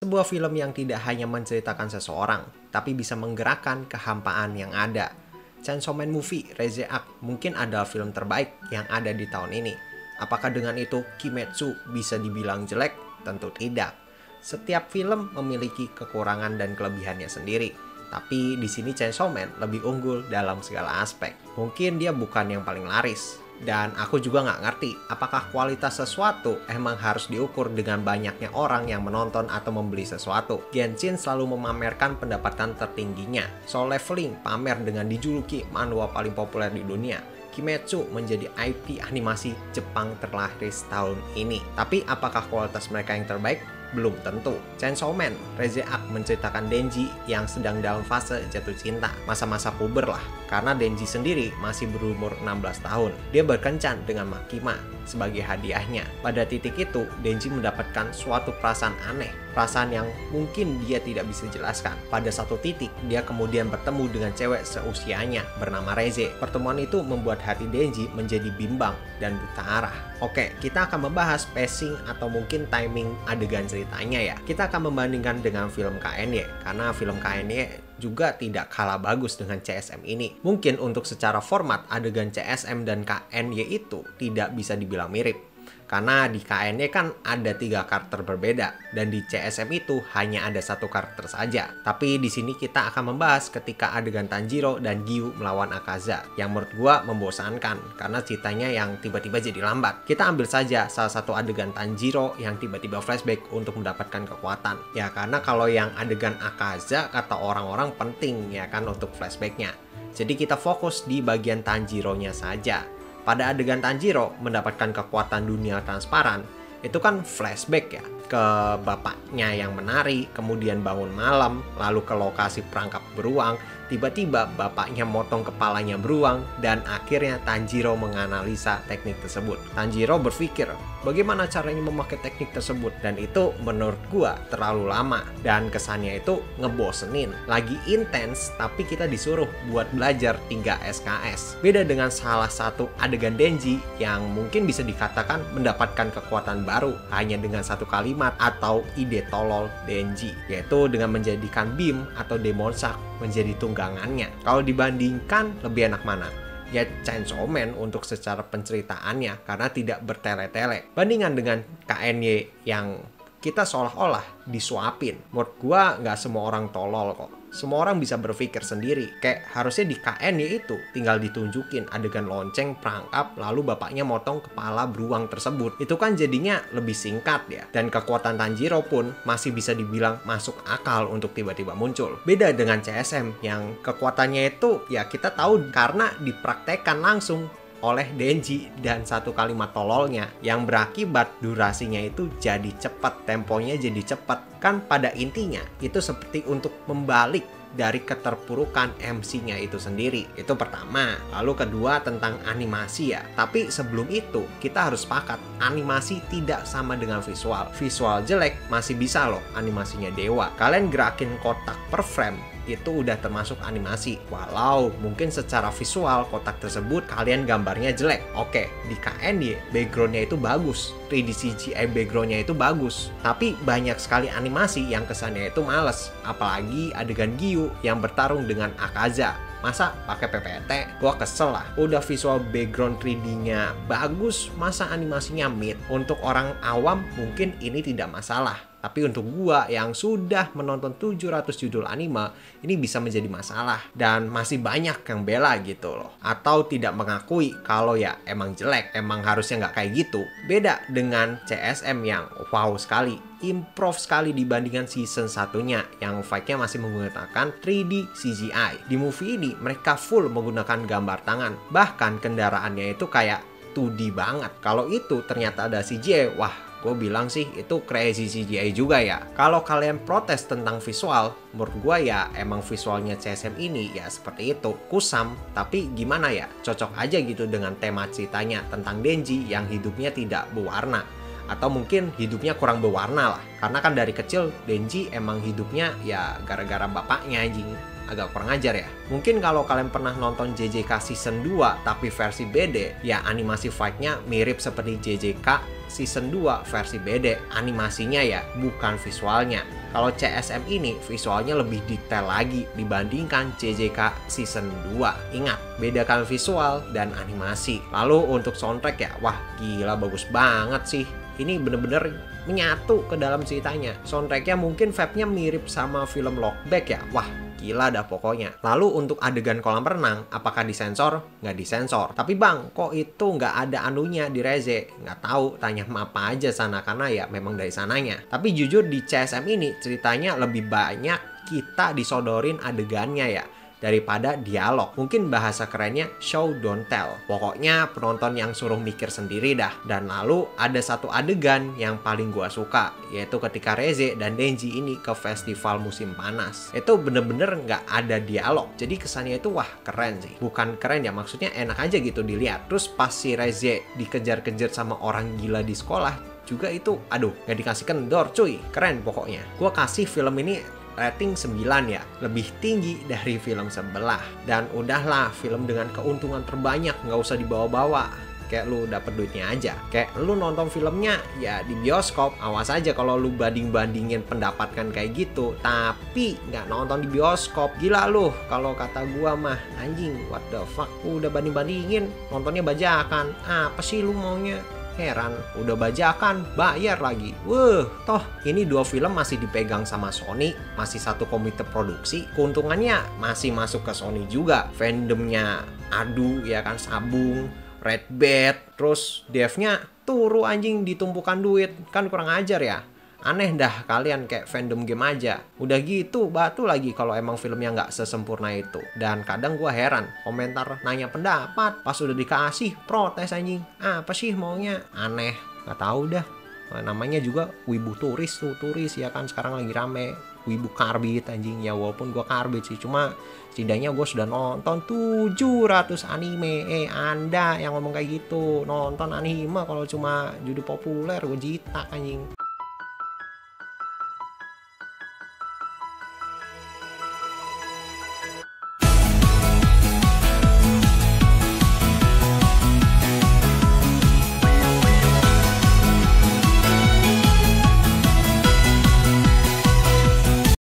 Sebuah film yang tidak hanya menceritakan seseorang, tapi bisa menggerakkan kehampaan yang ada. Chainsaw Man Movie ReZeArch mungkin adalah film terbaik yang ada di tahun ini. Apakah dengan itu Kimetsu bisa dibilang jelek? Tentu tidak. Setiap film memiliki kekurangan dan kelebihannya sendiri. Tapi di sini Chainsaw Man lebih unggul dalam segala aspek. Mungkin dia bukan yang paling laris. Dan aku juga nggak ngerti apakah kualitas sesuatu emang harus diukur dengan banyaknya orang yang menonton atau membeli sesuatu. Genshin selalu memamerkan pendapatan tertingginya. Soul Leveling pamer dengan dijuluki manhwa paling populer di dunia. Kimetsu menjadi IP animasi Jepang terlaris tahun ini. Tapi apakah kualitas mereka yang terbaik? Belum tentu. Chainsaw Man ReZeArch menceritakan Denji yang sedang dalam fase jatuh cinta, masa-masa puber lah. Karena Denji sendiri masih berumur 16 tahun. Dia berkencan dengan Makima sebagai hadiahnya. Pada titik itu, Denji mendapatkan suatu perasaan aneh, perasaan yang mungkin dia tidak bisa jelaskan. Pada satu titik, dia kemudian bertemu dengan cewek seusianya bernama Reze. Pertemuan itu membuat hati Denji menjadi bimbang dan buta arah. Oke, kita akan membahas pacing atau mungkin timing adegan ceritanya ya. Kita akan membandingkan dengan film KNY, karena film KNY juga tidak kalah bagus dengan CSM ini. Mungkin untuk secara format, adegan CSM dan KNY itu tidak bisa dibilang mirip. Karena di KNY kan ada 3 karakter berbeda, dan di CSM itu hanya ada 1 karakter saja. Tapi di sini kita akan membahas ketika adegan Tanjiro dan Giyu melawan Akaza, yang menurut gua membosankan karena ceritanya yang tiba-tiba jadi lambat. Kita ambil saja salah satu adegan Tanjiro yang tiba-tiba flashback untuk mendapatkan kekuatan. Ya karena kalau yang adegan Akaza kata orang-orang penting ya kan untuk flashbacknya. Jadi kita fokus di bagian Tanjiro-nya saja. Pada adegan Tanjiro mendapatkan kekuatan dunia transparan, itu kan flashback ya ke bapaknya yang menari, kemudian bangun malam, lalu ke lokasi perangkap beruang, tiba-tiba bapaknya motong kepalanya beruang, dan akhirnya Tanjiro menganalisa teknik tersebut. Tanjiro berpikir, bagaimana caranya memakai teknik tersebut, dan itu menurut gua terlalu lama, dan kesannya itu ngebosenin. Lagi intens, tapi kita disuruh buat belajar 3 SKS. Beda dengan salah satu adegan Denji yang mungkin bisa dikatakan mendapatkan kekuatan baru hanya dengan 1 kalimat atau ide tolol Denji, yaitu dengan menjadikan Beam atau Demon Shark menjadi tunggangannya. Kalau dibandingkan lebih enak mana? Ya Chainsaw Man untuk secara penceritaannya karena tidak bertele-tele. Bandingan dengan KNY yang kita seolah-olah disuapin. Menurut gua nggak semua orang tolol kok. Semua orang bisa berpikir sendiri. Kayak harusnya di KNY itu tinggal ditunjukin adegan lonceng, perangkap, lalu bapaknya motong kepala beruang tersebut. Itu kan jadinya lebih singkat ya. Dan kekuatan Tanjiro pun masih bisa dibilang masuk akal untuk tiba-tiba muncul. Beda dengan CSM yang kekuatannya itu ya kita tahu karena dipraktekkan langsung oleh Denji dan 1 kalimat tololnya yang berakibat durasinya itu jadi cepat, temponya jadi cepat. Kan pada intinya itu seperti untuk membalik dari keterpurukan MC-nya itu sendiri. Itu pertama. Lalu kedua tentang animasi ya. Tapi sebelum itu kita harus sepakat animasi tidak sama dengan visual. Visual jelek masih bisa loh animasinya dewa. Kalian gerakin kotak per frame itu udah termasuk animasi. Walau mungkin secara visual kotak tersebut kalian gambarnya jelek. Oke, di KNY backgroundnya itu bagus, 3D CGI backgroundnya itu bagus. Tapi banyak sekali animasi yang kesannya itu males. Apalagi adegan Giyu yang bertarung dengan Akaza. Masa pakai PPT? Gua kesel lah. Udah visual background 3D-nya bagus, masa animasinya mid? Untuk orang awam mungkin ini tidak masalah. Tapi untuk gua yang sudah menonton 700 judul anime, ini bisa menjadi masalah. Dan masih banyak yang bela gitu loh. Atau tidak mengakui kalau ya emang jelek, emang harusnya nggak kayak gitu. Beda dengan CSM yang wow sekali, improve sekali dibandingkan season satunya yang fight-nya masih menggunakan 3D CGI. Di movie ini mereka full menggunakan gambar tangan. Bahkan kendaraannya itu kayak 2D banget. Kalau itu ternyata ada CGI, wah gue bilang sih itu crazy CGI juga ya. Kalau kalian protes tentang visual, menurut gue ya emang visualnya CSM ini ya seperti itu, kusam. Tapi gimana ya, cocok aja gitu dengan tema ceritanya tentang Denji yang hidupnya tidak berwarna. Atau mungkin hidupnya kurang berwarna lah. Karena kan dari kecil Denji emang hidupnya ya gara-gara bapaknya anjing. Agak kurang ajar ya. Mungkin kalau kalian pernah nonton JJK season 2 tapi versi BD, ya animasi fight-nya mirip seperti JJK season 2 versi BD. Animasinya ya, bukan visualnya. Kalau CSM ini visualnya lebih detail lagi dibandingkan JJK Season 2. Ingat, bedakan visual dan animasi. Lalu untuk soundtrack ya, wah gila bagus banget sih. Ini bener-bener menyatu ke dalam ceritanya. Soundtracknya mungkin vibe-nya mirip sama film Look Back ya. Wah gila dah pokoknya. Lalu untuk adegan kolam renang, apakah disensor? Nggak disensor. Tapi bang, kok itu nggak ada anunya di Reze? Nggak tahu, tanya apa aja sana, karena ya memang dari sananya. Tapi jujur di CSM ini ceritanya lebih banyak kita disodorin adegannya ya, daripada dialog. Mungkin bahasa kerennya show don't tell. Pokoknya penonton yang suruh mikir sendiri dah. Dan lalu ada satu adegan yang paling gua suka, yaitu ketika Reze dan Denji ini ke festival musim panas. Itu bener-bener nggak ada dialog. Jadi kesannya itu wah keren sih. Bukan keren ya, maksudnya enak aja gitu dilihat. Terus pas si Reze dikejar-kejar sama orang gila di sekolah juga itu, aduh, nggak dikasih kendor cuy. Keren pokoknya. Gua kasih film ini rating 9 ya, lebih tinggi dari film sebelah. Dan udahlah, film dengan keuntungan terbanyak, nggak usah dibawa-bawa. Kayak lu dapet duitnya aja. Kayak lu nonton filmnya ya di bioskop. Awas aja kalau lu banding-bandingin pendapatkan kayak gitu, tapi nggak nonton di bioskop. Gila lu, kalau kata gua mah anjing, what the fuck. Udah banding-bandingin, nontonnya bajakan. Apa sih lu maunya? Heran, udah bajakan, bayar lagi. Toh ini dua film masih dipegang sama Sony, masih satu komite produksi, keuntungannya masih masuk ke Sony juga. Fandomnya adu ya kan, sabung, Red Bad, terus devnya turu anjing ditumpukan duit, kan kurang ajar ya. Aneh dah kalian, kayak fandom game aja. Udah gitu batu lagi kalau emang filmnya nggak sesempurna itu. Dan kadang gua heran, komentar nanya pendapat, pas udah dikasih protes anjing. Apa sih maunya? Aneh, nggak tahu dah. Namanya juga wibu turis tuh, turis ya kan, sekarang lagi rame wibu karbit anjing. Ya walaupun gua karbit sih, cuma setidaknya gue sudah nonton 700 anime. Anda yang ngomong kayak gitu, nonton anime kalau cuma judul populer, gue jitak anjing.